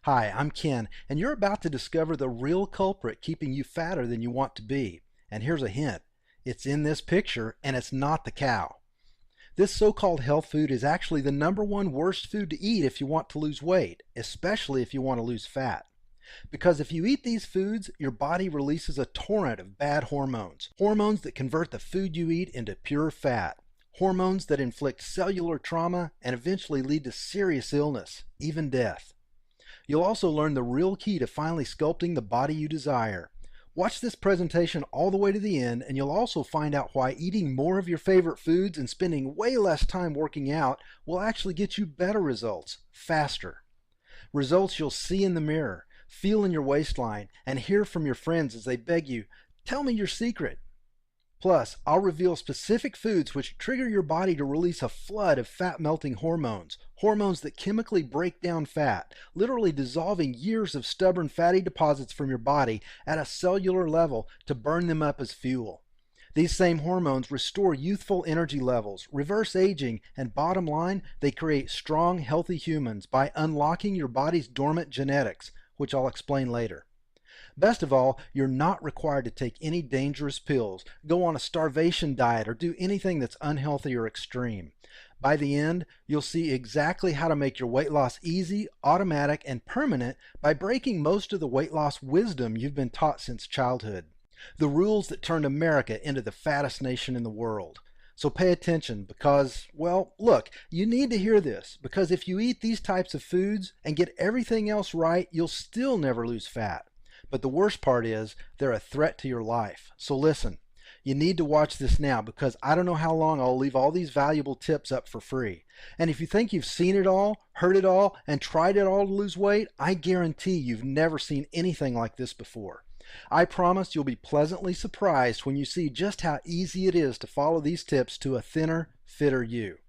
Hi, I'm Ken, and you're about to discover the real culprit keeping you fatter than you want to be. And here's a hint. It's in this picture, and it's not the cow. This so-called health food is actually the number one worst food to eat if you want to lose weight, especially if you want to lose fat. Because if you eat these foods, your body releases a torrent of bad hormones. Hormones that convert the food you eat into pure fat. Hormones that inflict cellular trauma and eventually lead to serious illness, even death. You'll also learn the real key to finally sculpting the body you desire. Watch this presentation all the way to the end, and you'll also find out why eating more of your favorite foods and spending way less time working out will actually get you better results, faster. Results you'll see in the mirror, feel in your waistline, and hear from your friends as they beg you, "Tell me your secret." Plus, I'll reveal specific foods which trigger your body to release a flood of fat-melting hormones, hormones that chemically break down fat, literally dissolving years of stubborn fatty deposits from your body at a cellular level to burn them up as fuel. These same hormones restore youthful energy levels, reverse aging, and bottom line, they create strong, healthy humans by unlocking your body's dormant genetics, which I'll explain later. Best of all, you're not required to take any dangerous pills, go on a starvation diet, or do anything that's unhealthy or extreme. By the end, you'll see exactly how to make your weight loss easy, automatic, and permanent by breaking most of the weight loss wisdom you've been taught since childhood. The rules that turned America into the fattest nation in the world. So pay attention because, well, look, you need to hear this because if you eat these types of foods and get everything else right, you'll still never lose fat. But the worst part is they're a threat to your life. So listen, you need to watch this now because I don't know how long I'll leave all these valuable tips up for free. And if you think you've seen it all, heard it all, and tried it all to lose weight, I guarantee you've never seen anything like this before. I promise you'll be pleasantly surprised when you see just how easy it is to follow these tips to a thinner, fitter you.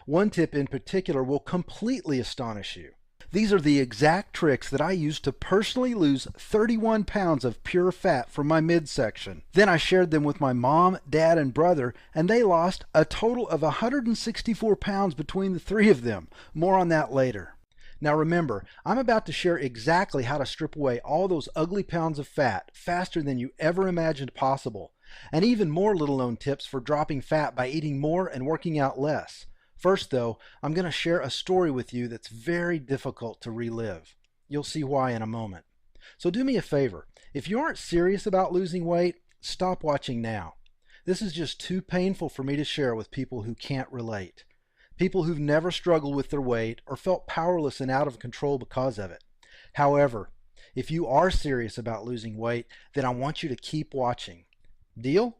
One tip in particular will completely astonish you. These are the exact tricks that I used to personally lose 31 pounds of pure fat from my midsection. Then I shared them with my mom, dad, and brother, and they lost a total of 164 pounds between the three of them. More on that later. Now remember, I'm about to share exactly how to strip away all those ugly pounds of fat faster than you ever imagined possible, and even more little-known tips for dropping fat by eating more and working out less. First though, I'm going to share a story with you that's very difficult to relive. You'll see why in a moment. So do me a favor, if you aren't serious about losing weight, stop watching now. This is just too painful for me to share with people who can't relate. People who've never struggled with their weight or felt powerless and out of control because of it. However, if you are serious about losing weight, then I want you to keep watching. Deal?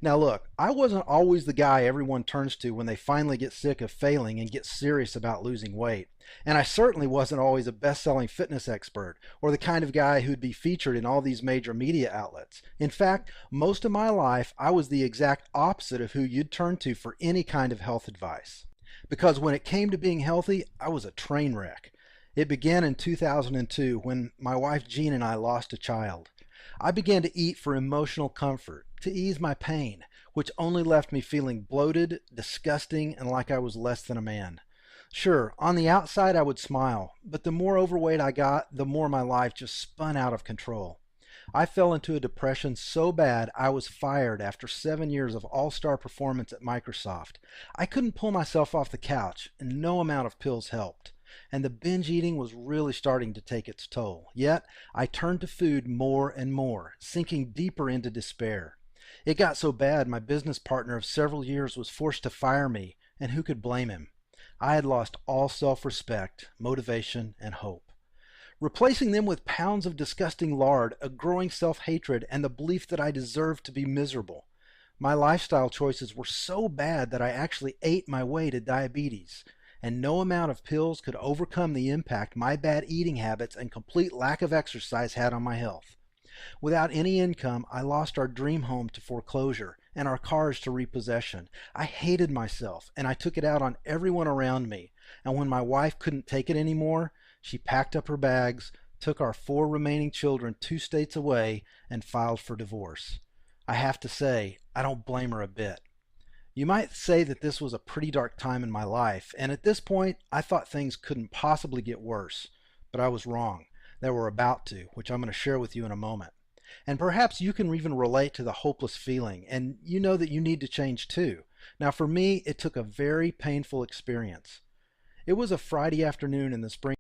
Now look, I wasn't always the guy everyone turns to when they finally get sick of failing and get serious about losing weight. And I certainly wasn't always a best-selling fitness expert or the kind of guy who'd be featured in all these major media outlets. In fact, most of my life I was the exact opposite of who you'd turn to for any kind of health advice. Because when it came to being healthy, I was a train wreck. It began in 2002 when my wife Jean and I lost a child. I began to eat for emotional comfort, to ease my pain, which only left me feeling bloated, disgusting, and like I was less than a man. Sure, on the outside I would smile, but the more overweight I got, the more my life just spun out of control. I fell into a depression so bad I was fired after 7 years of all-star performance at Microsoft. I couldn't pull myself off the couch, and no amount of pills helped. And the binge eating was really starting to take its toll. Yet, I turned to food more and more, sinking deeper into despair. It got so bad my business partner of several years was forced to fire me, and who could blame him? I had lost all self-respect, motivation, and hope. Replacing them with pounds of disgusting lard, a growing self-hatred, and the belief that I deserved to be miserable. My lifestyle choices were so bad that I actually ate my way to diabetes. And no amount of pills could overcome the impact my bad eating habits and complete lack of exercise had on my health. Without any income, I lost our dream home to foreclosure and our cars to repossession. I hated myself, and I took it out on everyone around me. And when my wife couldn't take it anymore, she packed up her bags, took our 4 remaining children 2 states away, and filed for divorce. I have to say, I don't blame her a bit. You might say that this was a pretty dark time in my life, and at this point, I thought things couldn't possibly get worse. but I was wrong. They were about to, which I'm going to share with you in a moment. And perhaps you can even relate to the hopeless feeling, and you know that you need to change too. Now, for me, it took a very painful experience. It was a Friday afternoon in the spring